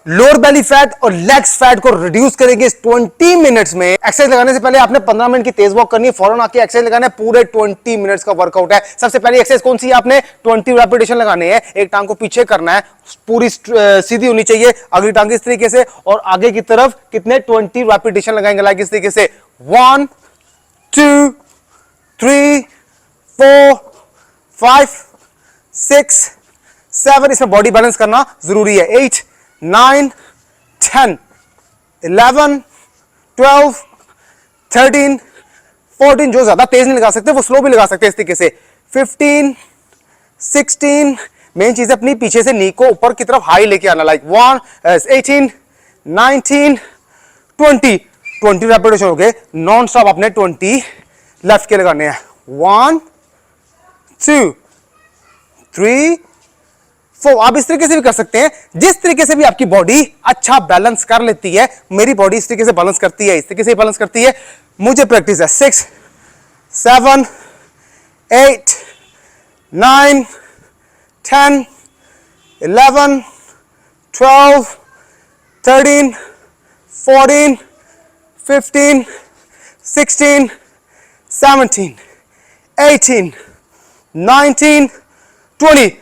Lower belly fat और legs fat को reduce करेंगे इस 20 मिनट्स में। एक्सरसाइज लगाने से पहले आपने 15 मिनट की तेज वॉक करनी है, फौरन आके एक्सरसाइज लगाना है। पूरे 20 मिनट्स का वर्कआउट है। सबसे पहली एक्सरसाइज कौन सी है? आपने 20 रेपिटेशन लगाने हैं। एक टांग को पीछे करना है, पूरी सीधी होनी चाहिए, अगली टांग इस तरीके से, और आगे की तरफ कितने 20 रेपिटेशन लगाएंगे लाइक इस तरीके से। 1 2 3 4 5 6 7। इसमें बॉडी बैलेंस करना जरूरी है। 8 9 10 11 12 13 14। जो ज्यादा तेज नहीं लगा सकते वो स्लो भी लगा सकते हैं इस तरीके से। 15 16। मेन चीज अपनी पीछे से नी को ऊपर की तरफ हाई लेके आना, लाइक 18 19 20। 20 रेपिटेशन हो गए। नॉन स्टॉप अपने 20 लेफ्ट के लगाने हैं। 1 2 3 4। आप इस तरीके से भी कर सकते हैं, जिस तरीके से भी आपकी बॉडी अच्छा बैलेंस कर लेती है। मेरी बॉडी इस तरीके से बैलेंस करती है, इस तरीके से बैलेंस करती है, मुझे प्रैक्टिस है। 6 7 8 9 10 11 12 13 14 15 16 17 18 19 20।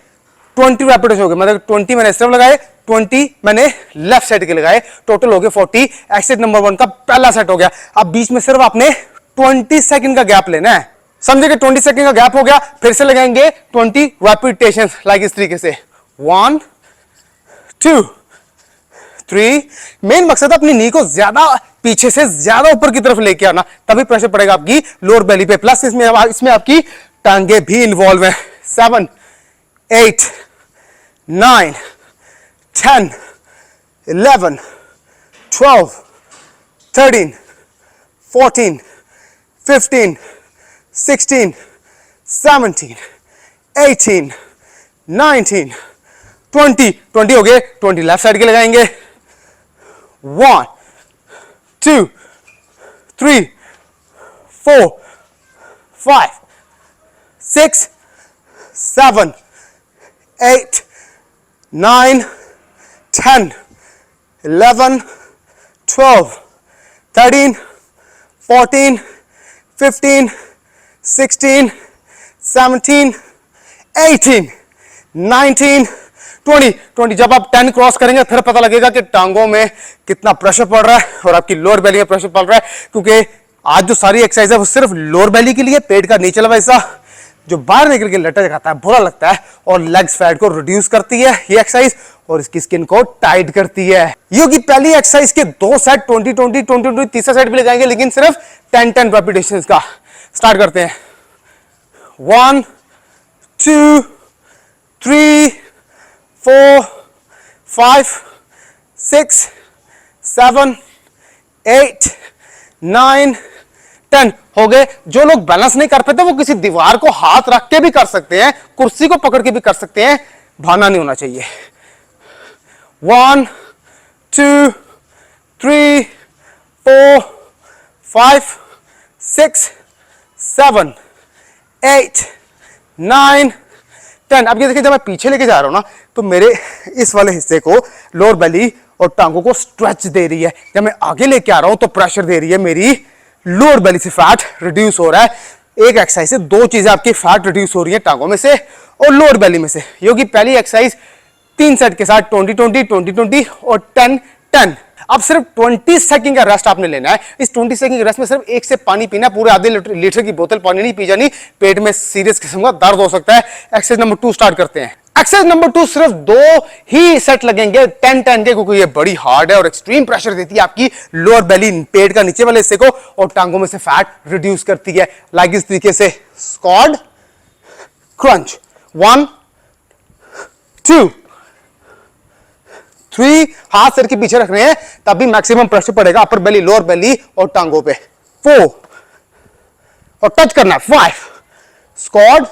20 रेपिटेशन हो गए, मतलब 20 मैंने इस तरफ लगाए, 20 मैंने लेफ्ट साइड के लगाए, टोटल हो गए 40। एक्सरसाइज नंबर 1 का पहला सेट हो गया। अब बीच में सिर्फ आपने 20 सेकंड का गैप लेना है। समझे कि 20 सेकंड का गैप हो गया। फिर से लगाएंगे 20 रेपिटेशन लाइक इस तरीके से। 1 2 3। मेन मकसद अपनी नी को ज्यादा पीछे से ज्यादा ऊपर की तरफ लेके आना, तभी प्रेशर पड़ेगा आपकी लोअर बेली पे। प्लस इसमें आपकी टांगे भी इन्वॉल्व है। 7 8 9 10 11 12 13 14 15 16 17 18 19 20। 20 हो गए। 20 लेफ्ट साइड के लगाएंगे। 1 2 3 4 5 6 7 8 9 10 11 12 13 14 15 16 17 18 19 20। 20 जब आप 10 क्रॉस करेंगे फिर पता लगेगा कि टांगों में कितना प्रेशर पड़ रहा है और आपकी लोअर बेली में प्रेशर पड़ रहा है, क्योंकि आज जो सारी एक्सरसाइज है वो सिर्फ लोअर बेली के लिए। पेट का नीचे वाला हिस्सा जो बाहर निकल के लटक जाता है, बुरा लगता है, और लेग्स फैट को रिड्यूस करती है ये एक्सरसाइज, और इसकी स्किन को टाइट करती है। ये होगी पहली एक्सरसाइज के 2 सेट 20 20 20 20। तीसरा सेट भी लगाएंगे लेकिन सिर्फ 10 10 रेपिटेशंस का। स्टार्ट करते हैं। 1 2 3 4 5 6 7 8 9 10 हो गए। जो लोग बैलेंस नहीं कर पाते वो किसी दीवार को हाथ रख के भी कर सकते हैं, कुर्सी को पकड़ के भी कर सकते हैं, भाना नहीं होना चाहिए। 1 2 3 4 5 6 7 8 9 10। अब ये देखिए, जब मैं पीछे लेके जा रहा हूं ना तो मेरे इस वाले हिस्से को लोअर बेली और टांगों को स्ट्रेच दे रही है। जब मैं आगे लेके आ रहा हूं तो प्रेशर दे रही है, मेरी लोअर बेली से फैट रिड्यूस हो रहा है। एक एक्सरसाइज से 2 चीजें आपकी फैट रिड्यूस हो रही है, टांगों में से और लोअर बेली में से। ये होगी पहली एक्सरसाइज 3 सेट के साथ 20 20 20 20 और 10 10। अब सिर्फ 20 सेकंड का रेस्ट आपने लेना है। इस 20 सेकंड के रेस्ट में सिर्फ एक से पानी पीना, पूरे आधे लीटर की बोतल पानी नहीं पी जानी, पेट में सीरियस किस्म का दर्द हो सकता है। एक्सरसाइज नंबर 2 स्टार्ट करते हैं। एक्सरसाइज नंबर 2 सिर्फ 2 ही सेट लगेंगे 10 10 के, क्योंकि ये बड़ी हार्ड है और एक्सट्रीम प्रेशर देती है आपकी लोअर बेली, पेट का नीचे वाले हिस्से को, और टांगों में से फैट रिड्यूस करती है लाइक इस तरीके से। Squad crunch. 1 2 3। हाथ सर के पीछे रखने हैं तभी मैक्सिमम प्रेशर पड़ेगा अपर बेली, लोअर बेली और टांगों पे। 4 और टच करना है। 5 squad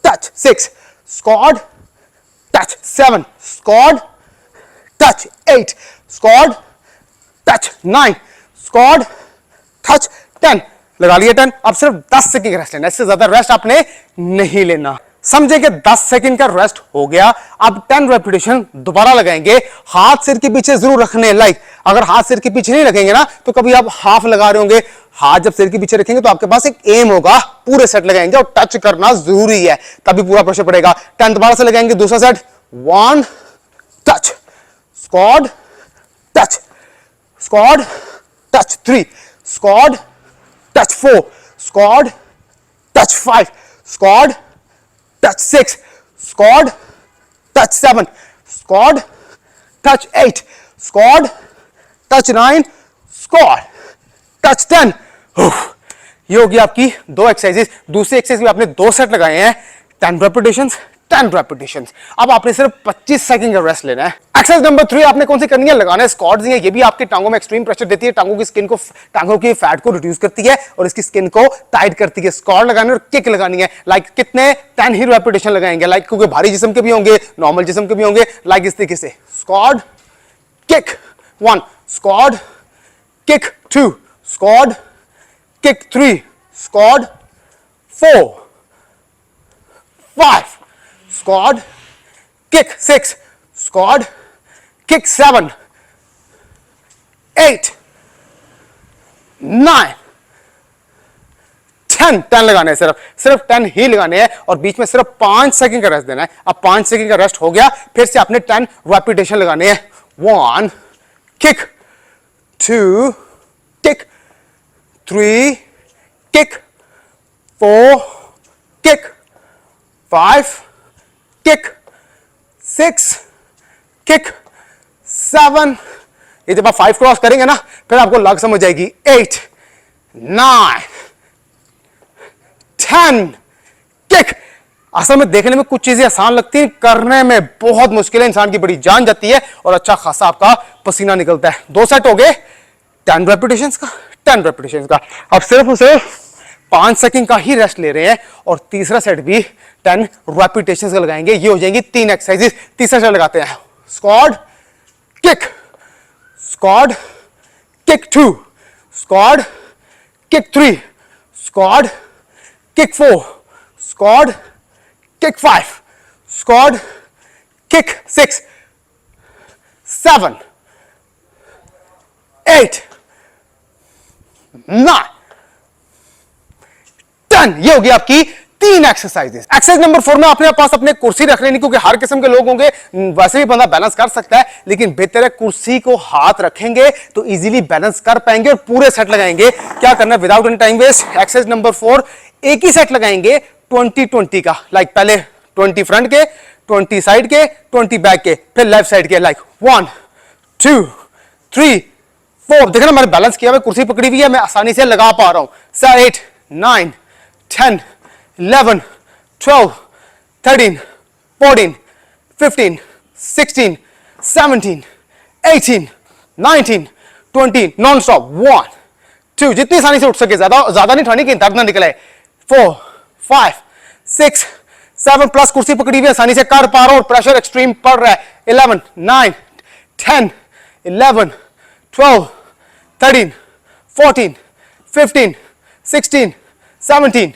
touch. 6 squad touch. 7 squad touch. 8 squad touch. 9 squad touch. 10 लगा लिया 10। अब सिर्फ 10 सेकंड रेस्ट लेना, इससे ज्यादा रेस्ट आपने नहीं लेना। समझे कि 10 सेकंड का रेस्ट हो गया। अब 10 रेपिटेशन दोबारा लगाएंगे। हाथ सिर के पीछे जरूर रखने, लाइक अगर हाथ सिर के पीछे नहीं रखेंगे ना तो कभी आप हाफ लगा रहे होंगे, हाथ जब सिर के पीछे रखेंगे तो आपके पास एक एम होगा, पूरे सेट लगाएंगे और टच करना जरूरी है, तभी पूरा प्रेशर पड़ेगा। 10 दोबारा से लगाएंगे, दूसरा set, 1 touch, squad touch, squad touch, 3 squad touch, 4 squad touch, 5 squad touch, 6 squad, touch, 7 squad, touch, 8 squad, touch, 9 squad, touch, 10। ये होगी आपकी दो एक्सरसाइजेस। दूसरी एक्सरसाइज में आपने 2 सेट लगाए हैं, 10 रेपिटेशंस 10 रेपिटेशंस। अब आपने सिर्फ 25 सेकंड का रेस्ट लेना है। एक्सरसाइज नंबर 3 आपने कौन सी करनी है, लगाना है स्क्वाट्स। ये भी आपके टांगों में एक्सट्रीम प्रेशर देती है, टांगों की स्किन को, टांगों की फैट को रिड्यूस करती है और इसकी स्किन को टाइट करती है। स्क्वाट लगानी है और किक लगानी है। लाइक कितने 10 ही रेपिटेशन लगाएंगे, लाइक क्योंकि भारी जिस्म के भी होंगे, नॉर्मल जिस्म के भी होंगे, लाइक इस तरीके से squat kick 1 squat kick 2 squat kick 3 squat 4 5 squad, kick 6, squad, kick 7, 8, 9, 10 लगाने हैं, सिर्फ 10 ही लगाने हैं और बीच में सिर्फ 5 सेकंड का रेस्ट देना है। अब 5 सेकंड का रेस्ट हो गया, फिर से आपने 10 रेपिटेशन लगाने हैं। 1 kick, 2 kick, 3 kick, 4 kick, 5 kick, 6 kick, 7, ये जब आप 5 क्रॉस करेंगे ना फिर आपको लग समझ आएगी, 8 9 10 किक। असल में देखने में कुछ चीजें आसान लगती हैं, करने में बहुत मुश्किल है, इंसान की बड़ी जान जाती है और अच्छा खासा आपका पसीना निकलता है। 2 सेट हो गए 10 रेपिटेशंस का, 10 रेपिटेशंस का। अब सिर्फ 5 सेकंड का ही रेस्ट ले रहे हैं और तीसरा सेट भी 10 रेपिटेशंस का लगाएंगे। ये हो जाएंगी 3 एक्सरसाइजेस। तीसरा सेट लगाते हैं, squad kick, squad kick 2 squad kick 3 squad kick 4 squad kick 5 squad kick 6 7 8 9 10। ये होगी आपकी 3 एक्सरसाइजेस। एक्सरसाइज नंबर 4 में अपने पास अपने कुर्सी रख लेनी, क्योंकि हर किस्म के लोग होंगे, वैसे भी बंदा बैलेंस कर सकता है, लेकिन बेहतर है कुर्सी को हाथ रखेंगे तो इजीली बैलेंस कर पाएंगे और पूरे सेट लगाएंगे। क्या करना है without any time waste, exercise number 4 एक ही सेट लगाएंगे 20-20 का। लाइक पहले 20 फ्रंट के, 20 साइड के, 20 बैक के, फिर लेफ्ट साइड के। लाइक 1 2 3 4। देखना मैंने बैलेंस किया, मैं कुर्सी पकड़ी हुई है, मैं आसानी से लगा पा रहा हूं। 8 9 10 11 12 13 14 15 16 17 18 19 20 नॉन स्टॉप। 1 2, जितनी आसानी से उठ सके, ज्यादा नहीं उठानी कि दर्द ना निकले। 4 5 6 7 प्लस कुर्सी पकड़ी हुई, आसानी से कर पा रहा हूं और प्रेशर एक्सट्रीम पड़ रहा है। 11 9 10 11 12 13 14 15 16 17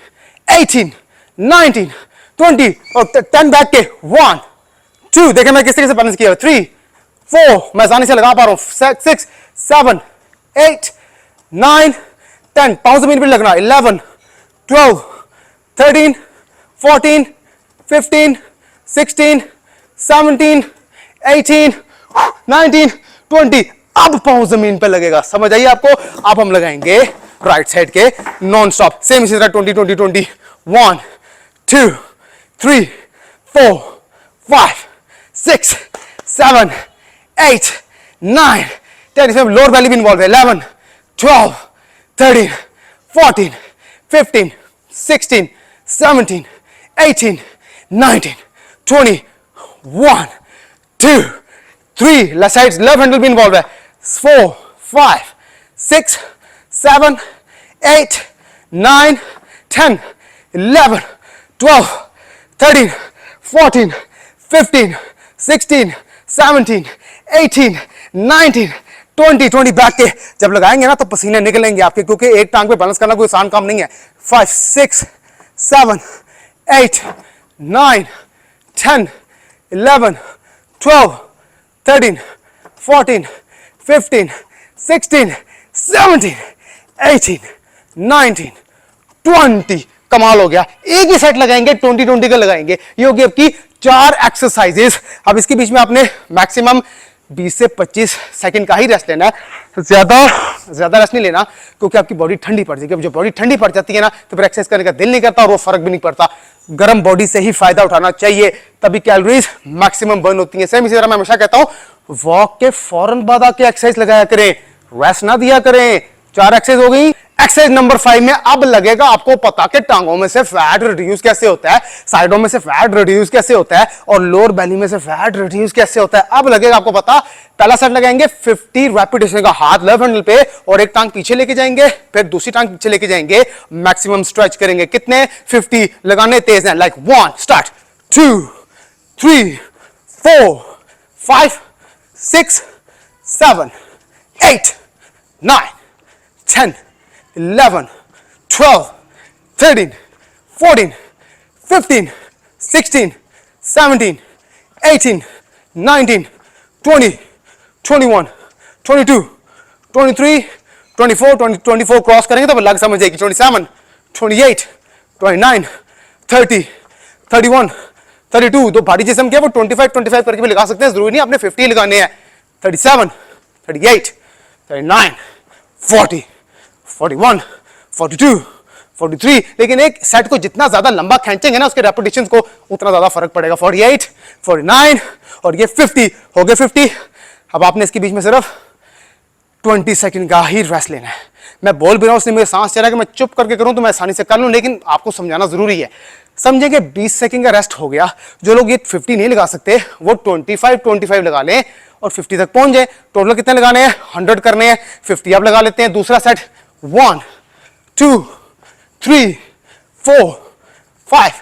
18 19 20 और 10 बैक के। 1 2, देखें मैं किस तरीके से बैलेंस किया। 3 4, मैं आसानी से लगा पा रहा हूं। 6 7 8 9 10, पांव जमीन पर लगना। 11 12 13 14 15 16 17 18 19 20। अब पांव जमीन पे लगेगा, समझ आइए आपको। अब हम लगाएंगे राइट साइड के नॉन स्टॉप, सेम इसी तरह 20 20 20। 1 2 3 4 5 6 7 8 9 10। इसमें लोअर बैली भी इन्वॉल्व है। 11 12 13 14 15 16 17 18 19 20। 1 2 3, लेफ्ट साइड लेफ्ट हैंडल भी इन्वॉल्व है। 4 5 6 7 8 9 10 11 12 13 14 15 16 17 18 19 20 20 बैक के जब लगाएंगे ना तो पसीने निकलेंगे आपके, क्योंकि एक टांग पे बैलेंस करना कोई आसान काम नहीं है। 5 6 7 8 9, 10, 11, 12, 13, 14, 15, 16, 17, 18, 19, 20। कमाल हो गया। एक ही सेट लगाएंगे, 20-20 का लगाएंगे। ये होगी आपकी 4 एक्सरसाइजेस। अब इसके बीच में आपने मैक्सिमम 20 से 25 सेकंड का ही रेस्ट लेना है, ज्यादा रेस्ट नहीं लेना, क्योंकि आपकी बॉडी ठंडी पड़ जाएगी। अब जब बॉडी ठंडी पड़ जाती है ना, तो फिर एक्सरसाइज करने का दिल नहीं करता और वो फर्क भी नहीं पड़ता। गर्म बॉडी से ही फायदा उठाना चाहिए, तभी कैलोरीज मैक्सिमम बर्न होती है। सेम इसी तरह मैं हमेशा कहता हूं, वॉक के फौरन बाद आके एक्सरसाइज लगाया करें, रेस्ट ना दिया करें। 4 एक्सरसाइज हो गई। एक्सरसाइज नंबर 5 में अब लगेगा आपको पता कि टांगों में से फैट रिड्यूस कैसे होता है, साइडों में से फैट रिड्यूस कैसे होता है और लोअर बेली में से फैट रिड्यूस कैसे होता है। अब लगेगा आपको पता। पहला सेट लगाएंगे 50 रेपिटेशन का, हाथ लेफ्ट हैंडल पे और एक टांग पीछे लेके जाएंगे, फिर दूसरी टांग पीछे लेके जाएंगे, मैक्सिमम स्ट्रेच करेंगे। कितने? 50 लगाने तेज हैं। लाइक 1 स्टार्ट, 2 3 4 5 6 7 8 9 10 11 12 13 14 15 16 17 18 19 20 21 22 23 24 24 क्रॉस करेंगे तो लग समझ जाएगी। 27 28 29 30 31 32। तो भारी जिस्म क्या वो 25 करके भी लगा सकते हैं, जरूरी नहीं आपने 50 लगाने हैं। 37 38 39 40 41 42 43। लेकिन एक सेट को जितना ज्यादा लंबा खींचेंगे ना, उसके रेपिटेशंस को उतना ज्यादा फर्क पड़ेगा। 48 49 और ये 50 हो गए 50। अब आपने इसके बीच में सिर्फ 20 सेकंड का ही रेस्ट लेना है। मैं बोल भी रहा हूं, उसने मुझे सांस चला कि मैं चुप करके करूं तो मैं आसानी से कर लूं, लेकिन आपको समझाना जरूरी है। समझेंगे 20 सेकंड का रेस्ट हो गया। जो लोग ये 50 नहीं लगा सकते वो 25 लगा लें और 50 तक पहुंच जाए। टोटल कितने लगाने हैं? 100 करने हैं। 50 आप लगा लेते हैं। दूसरा सेट 1 2 3 4 5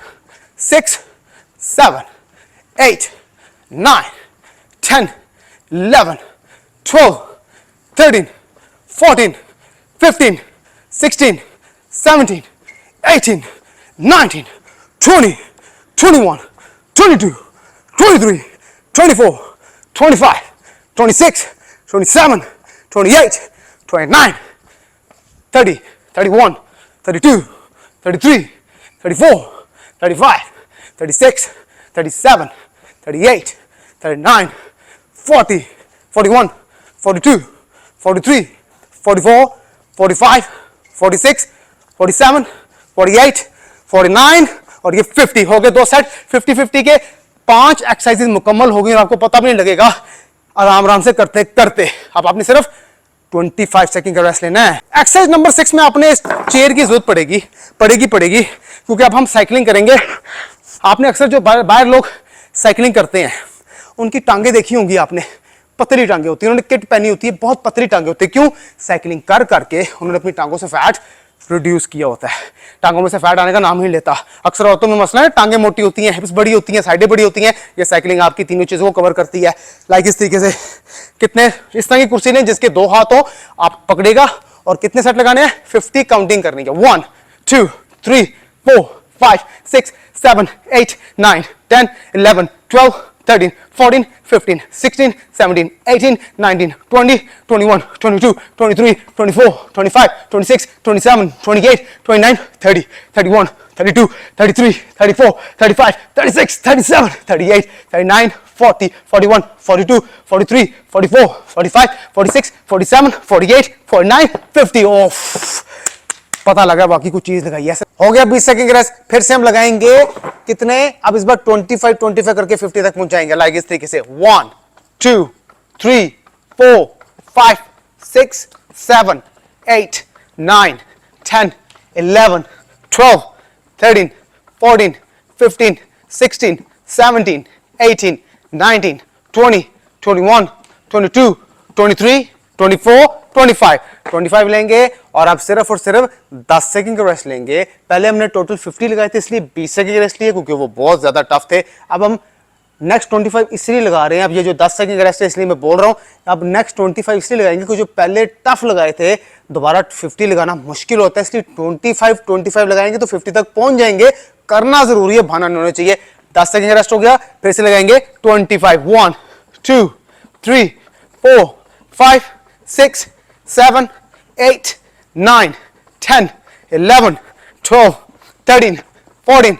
6 7 8 9 10 11 12 13 14 15 16 17 18 19 20 21 22 23 24 25 26 27 28 29 30 31 32 33 34 35 36 37 38 39 40 41 42 43 44 45 46 47 48 49 और ये 50 हो गए। 2 सेट 50-50 के 5 एक्सरसाइजेस मुकम्मल हो गई और आपको पता भी नहीं लगेगा, आराम आराम से करते करते। अब आपने सिर्फ 25 सेकंड का रेस्ट लेना है। एक्सरसाइज नंबर 6 में आपने इस चेयर की जरूरत पड़ेगी क्योंकि अब हम साइकिलिंग करेंगे। आपने अक्सर जो बाहर लोग साइकिलिंग करते हैं उनकी टांगे देखी होंगी आपने, पतली टांगे होती है, उन्होंने किट पहनी होती है, बहुत पतली टांगे होती है। क्यों? साइकिलिंग कर करके उन्होंने अपनी टांगों से फैट रिड्यूस किया होता है। टांगों में से फैट आने का नाम ही लेता। अक्सर औरतों में मसला है, टांगे मोटी होती हैं, हिप्स बड़ी होती हैं, साइडें बड़ी होती हैं। ये साइकिलिंग आपकी तीनों चीजों को कवर करती है। लाइक इस तरीके से कितने इस तरह की कुर्सी लें जिसके 2 हाथ हो, आप पकड़ेगा और कितने सेट लगाने हैं? 50 काउंटिंग करनी है। 1 2 3 4 5 6 7 8 9 10 11 12 13 14 15 16 17 18 19 20 21 22 23 24 25 26 27 28 29 30 31 32 33 34 35 36 37 38 39 40 41 42 43 44 45 46 47 48 49 50। ओफ, पता लगा बाकी कुछ चीज लगाई है। हो गया 20 सेकंड का रेस्ट। फिर से हम लगाएंगे कितने? अब इस बार 25 करके 50 तक पहुंचाएंगे। लाइक इस तरीके से 1 2 3 4 5 6 7 8 9 10 11 12 13 14 15 16 17 18 19 20 21 22 23 24 25 लेंगे और अब सिर्फ और सिर्फ 10 सेकंड का रेस्ट लेंगे। पहले हमने टोटल 50 लगाए थे इसलिए 20 सेकंड का रेस्ट लिए क्योंकि वो बहुत ज्यादा टफ थे। अब हम नेक्स्ट 25 इसलिए लगा रहे हैं। अब ये जो 10 सेकंड का रेस्ट है इसलिए मैं बोल रहा हूं। अब नेक्स्ट 25 इसलिए लगाएंगे क्योंकि जो पहले टफ लगाए थे दोबारा 50 लगाना मुश्किल होता है, इसलिए 25 लगाएंगे तो 50 तक पहुंच जाएंगे। करना जरूरी है, बहाना नहीं होना चाहिए। 10 सेकंड रेस्ट हो गया, फिर से लगाएंगे 25। 1 2 3 4 5 6 7 8 9 10 11 12 13 14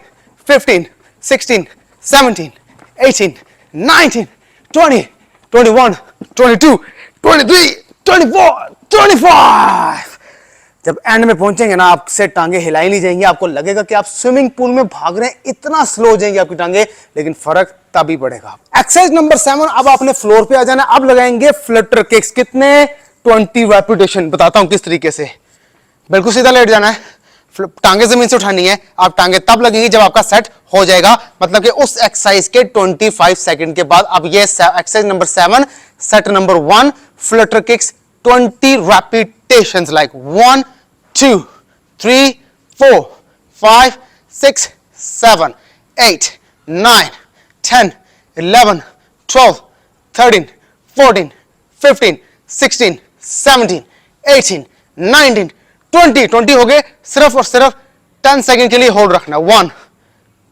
15 16 17 18 19 20 21 22 23 24 25। जब एंड में पहुंचेंगे ना, आपसे टांगे हिलाई नहीं जाएंगी, आपको लगेगा कि आप स्विमिंग पूल में भाग रहे हैं, इतना स्लो हो जाएंगी आपकी टांगे, लेकिन फर्क तभी पड़ेगा। एक्सरसाइज नंबर 7, अब आपने फ्लोर पे आ जाना। अब लगाएंगे फ्लटर किक्स। कितने? 20 रेपिटेशन। बताता हूं किस तरीके से। बिल्कुल सीधा लेट जाना है, टांगे जमीन से उठानी है। आप टांगे तब लगेंगी जब आपका सेट हो जाएगा, मतलब कि उस एक्सरसाइज के 25 सेकंड के बाद। अब ये exercise number 7, set number 1, Flutter kicks 20 repetitions, like 1 2 3 4 5 6 7 8 9 10 11 12 13 14 15 16 17 18 19 20 हो गए। सिर्फ और सिर्फ 10 सेकंड के लिए होल्ड रखना। 1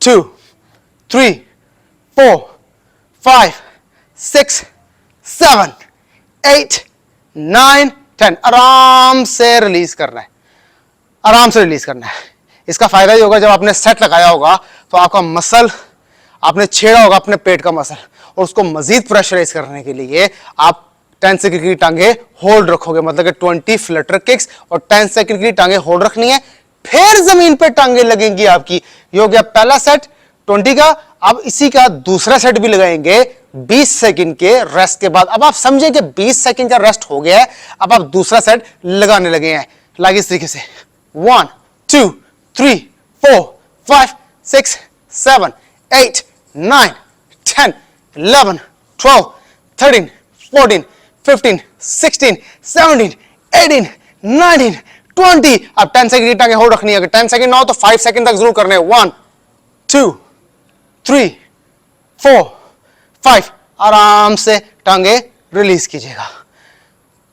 2 3 4 5 6 7 8 9 10। आराम से रिलीज करना है, आराम से रिलीज करना है। इसका फायदा ये होगा, जब आपने सेट लगाया होगा तो आपका मसल, आपने छेड़ा होगा अपने पेट का मसल, और उसको मजीद प्रेशराइज करने के लिए आप 10 सेकंड की टांगे होल्ड रखोगे, मतलब कि 20 फ्लटर किक्स और 10 सेकंड की टांगे होल्ड रखनी है, फिर जमीन पे टांगे लगेंगी आपकी। ये हो गया पहला सेट 20 का। अब इसी का दूसरा सेट भी लगाएंगे 20 सेकंड के रेस्ट के बाद। अब आप समझे कि 20 सेकंड का रेस्ट हो गया है, अब आप दूसरा सेट लगाने लगे हैं, लाइक इस तरीके से। 1 2 3 4 5 6 7 8 9 10 11 12 13 14 15 16 17 18 19 20। अब 10 सेकंड की टांगे होल्ड रखनी है। अगर 10 सेकंड ना हो तो 5 सेकंड तक जरूर करने हैं। 1 2 3 4 5। आराम से टांगे रिलीज कीजिएगा।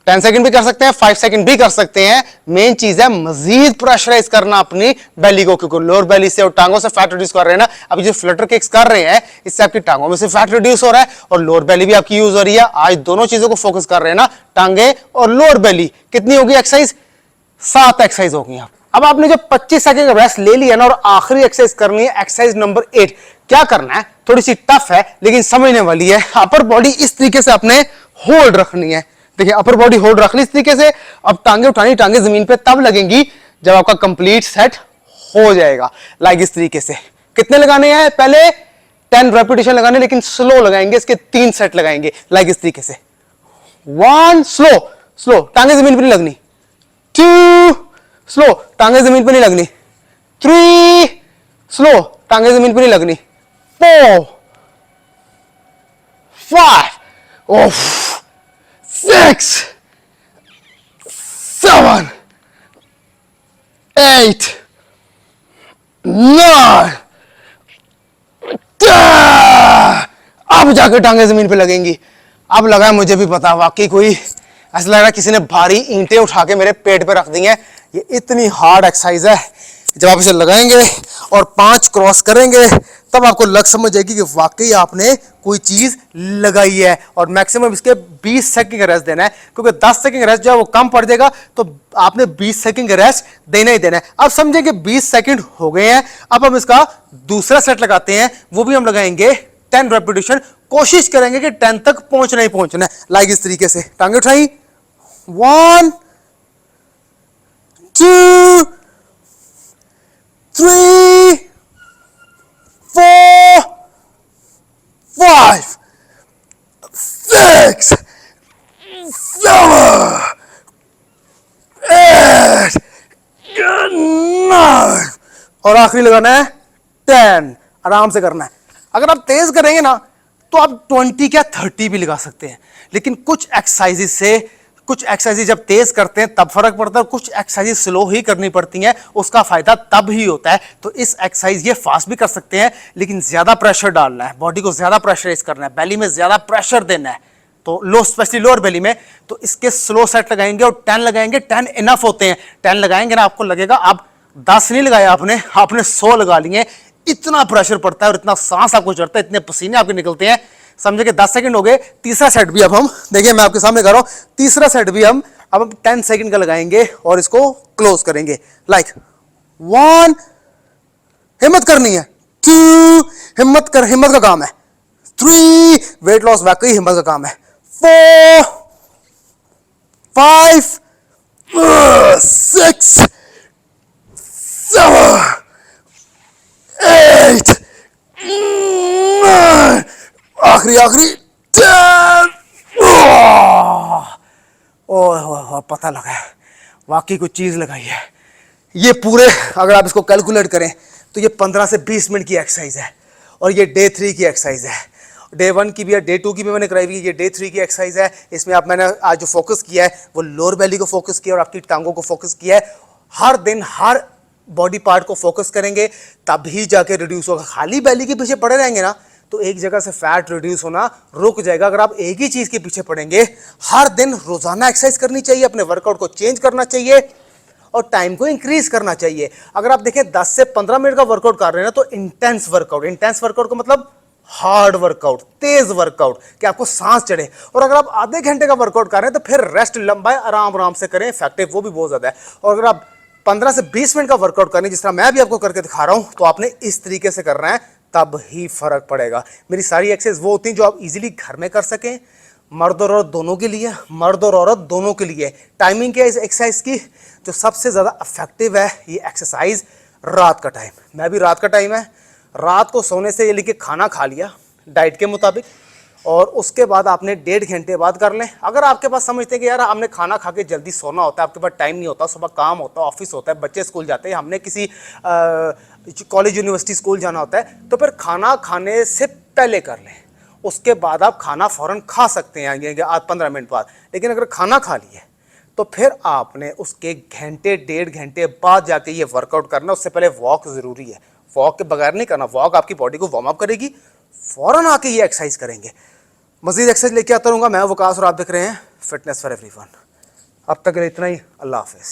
10 सेकंड भी कर सकते हैं, 5 सेकंड भी कर सकते हैं। मेन चीज है मजीद प्रेशराइज करना अपनी बेली को, क्योंकि लोअर बेली से और टांगों से फैट रिड्यूस कर रहे हैं ना। अभी जो फ्लटर किक्स कर रहे हैं, इससे आपकी टांगों में से फैट रिड्यूस हो रहा है और लोअर बेली भी आपकी यूज हो रही है। आज दोनों चीजों को फोकस कर रहे हैं ना, टांगे और लोअर बेली। कितनी होगी एक्सरसाइज? 7 एक्सरसाइज होगी। अब आपने जो 25 सेकंड का रेस्ट ले लिया ना, और आखिरी एक्सरसाइज करनी है, एक्सरसाइज नंबर 8। क्या करना है? थोड़ी सी टफ है लेकिन समझने वाली है। अपर बॉडी इस तरीके से आपने होल्ड रखनी है। देखिए, अपर बॉडी होल्ड रख ली इस तरीके से। अब टांगे उठानी, टांगे जमीन पे तब लगेंगी जब आपका कंप्लीट सेट हो जाएगा, लाइक इस तरीके से। कितने लगाने हैं? पहले 10 रेपिटेशन लगाने, लेकिन स्लो लगाएंगे। इसके 3 सेट लगाएंगे, लाइक इस तरीके से। 1 स्लो स्लो, टांगे जमीन पे नहीं लगनी। 2 स्लो, टांगे जमीन पे नहीं लगनी। 3 स्लो, टांगे जमीन पे नहीं लगनी। 4 5 ओह 6 7 8 9 10। अब जाकर टांगे जमीन पे लगेंगी। अब लगा, मुझे भी पता, वाकई कोई ऐसा लग रहा है किसी ने भारी ईंटें उठा के मेरे पेट पे रख दी हैं। ये इतनी हार्ड एक्सरसाइज है। जब आप इसे लगाएंगे और 5 क्रॉस करेंगे, तब आपको लग समझ जाएगी कि वाकई आपने कोई चीज लगाई है। और मैक्सिमम इसके 20 सेकंड का रेस्ट देना है, क्योंकि 10 सेकंड का रेस्ट जो है वो कम पड़ जाएगा, तो आपने 20 सेकंड का रेस्ट देना ही देना है। अब समझे कि 20 सेकंड हो गए हैं। अब हम इसका दूसरा सेट लगाते हैं, वो भी हम लगाएंगे 10 रेपिटेशन। कोशिश करेंगे कि 10 तक पहुंचना ही पहुंचना है, लाइक इस तरीके से। टांगे उठाई। 1 2 3 4 5 6 7 8 9 और आखिरी लगाना है 10। आराम से करना है। अगर आप तेज करेंगे ना, तो आप 20 क्या 30 भी लगा सकते हैं। लेकिन कुछ एक्सरसाइजेज जब तेज करते हैं तब फर्क पड़ता है, कुछ एक्सरसाइजेज स्लो ही करनी पड़ती हैं, उसका फायदा तब ही होता है। तो इस एक्सरसाइज ये फास्ट भी कर सकते हैं, लेकिन ज्यादा प्रेशर डालना है, बॉडी को ज्यादा प्रेशराइज करना है, बेली में ज्यादा प्रेशर देना है, तो लो स्पेशली लोअर बेली में। तो इसके स्लो सेट लगाएंगे और 10 लगाएंगे। 10 इनफ होते हैं। 10 लगाएंगे ना, आपको लगेगा आप 10 नहीं लगाया, आपने 100 लगा लिए। इतना प्रेशर पड़ता है और इतना सांस आपको चढ़ता है, इतने पसीने आपके निकलते हैं, समझे कि 10 सेकंड हो गए। तीसरा सेट भी अब हम देखिए, मैं आपके सामने कर रहा हूं, तीसरा सेट भी हम अब 10 सेकंड का लगाएंगे और इसको क्लोज करेंगे। लाइक 1, हिम्मत करनी है, 2, हिम्मत का काम है, 3, वेट लॉस वाकई हिम्मत का काम है, 4, 5, 6, 7, 8, 9, आखिरी 10। ओह, पता लगा है, वाकई कुछ चीज लगाई है। ये पूरे अगर आप इसको कैलकुलेट करें तो ये 15 से 20 मिनट की एक्सरसाइज है और ये डे 3 की एक्सरसाइज है। डे 1 की भी है, डे 2 की भी मैंने कराई हुई है, ये डे 3 की एक्सरसाइज है। इसमें आप मैंने आज जो फोकस किया है वो लोअर बेली को फोकस किया और आपकी टांगों को फोकस किया है। हर दिन हर बॉडी पार्ट को फोकस करेंगे तभी जाके रिड्यूस होगा। खाली बेली के पीछे पड़े रहेंगे ना तो एक जगह से फैट रिड्यूस होना रुक जाएगा। अगर आप एक ही चीज के पीछे पड़ेंगे, हर दिन रोजाना एक्सरसाइज करनी चाहिए, अपने वर्कआउट को चेंज करना चाहिए और टाइम को इंक्रीज करना चाहिए। अगर आप देखें 10 से 15 मिनट का वर्कआउट कर रहे हैं तो इंटेंस वर्कआउट का मतलब हार्ड वर्कआउट, तेज वर्कआउट कि आपको सांस चढ़े। और अगर आप आधे घंटे का वर्कआउट कर रहे हैं तो फिर रेस्ट लंबा है, आराम आराम से करें, इफेक्टिव वो भी बहुत ज्यादा है। और अगर आप 15 से 20 मिनट का वर्कआउट करें जिस तरह मैं भी आपको करके दिखा रहा हूं तो आपने इस तरीके से करना है, तब ही फर्क पड़ेगा। मेरी सारी एक्सरसाइज वो होती हैं जो आप इजीली घर में कर सकें, मर्द और औरत दोनों के लिए, मर्द और औरत दोनों के लिए। टाइमिंग क्या है इस एक्सरसाइज की? जो सबसे ज्यादा इफेक्टिव है ये एक्सरसाइज रात का टाइम। मैं भी रात का टाइम है, रात को सोने से ये लेके खाना खा लिया डाइट के मुताबिक और उसके बाद आपने 1.5 घंटे बाद कर लें। अगर आपके पास समझते हैं कि यार हमने खाना खा के जल्दी सोना होता है, आपके पास टाइम नहीं होता, सुबह काम होता है, ऑफिस होता है, बच्चे स्कूल जाते हैं, हमने किसी कॉलेज यूनिवर्सिटी स्कूल जाना होता है, तो फिर खाना खाने से पहले कर लें। उसके बाद आप खाना फौरन खा सकते हैं 15 मिनट बाद। लेकिन अगर खाना खा लिए तो फिर आपने उसके घंटे 1.5 घंटे बाद जाके ये वर्कआउट करना। उससे पहले वॉक जरूरी है, वॉक के बगैर नहीं करना। वॉक आपकी बॉडी को वार्म अप करेगी, फौरन आके ये एक्सरसाइज करेंगे। मजीद एक्सरसाइज लेके आता रहूंगा मैं वकास और आप देख रहे हैं फिटनेस फॉर एवरीवन। अब तक के लिए इतना ही, अल्लाह हाफिज।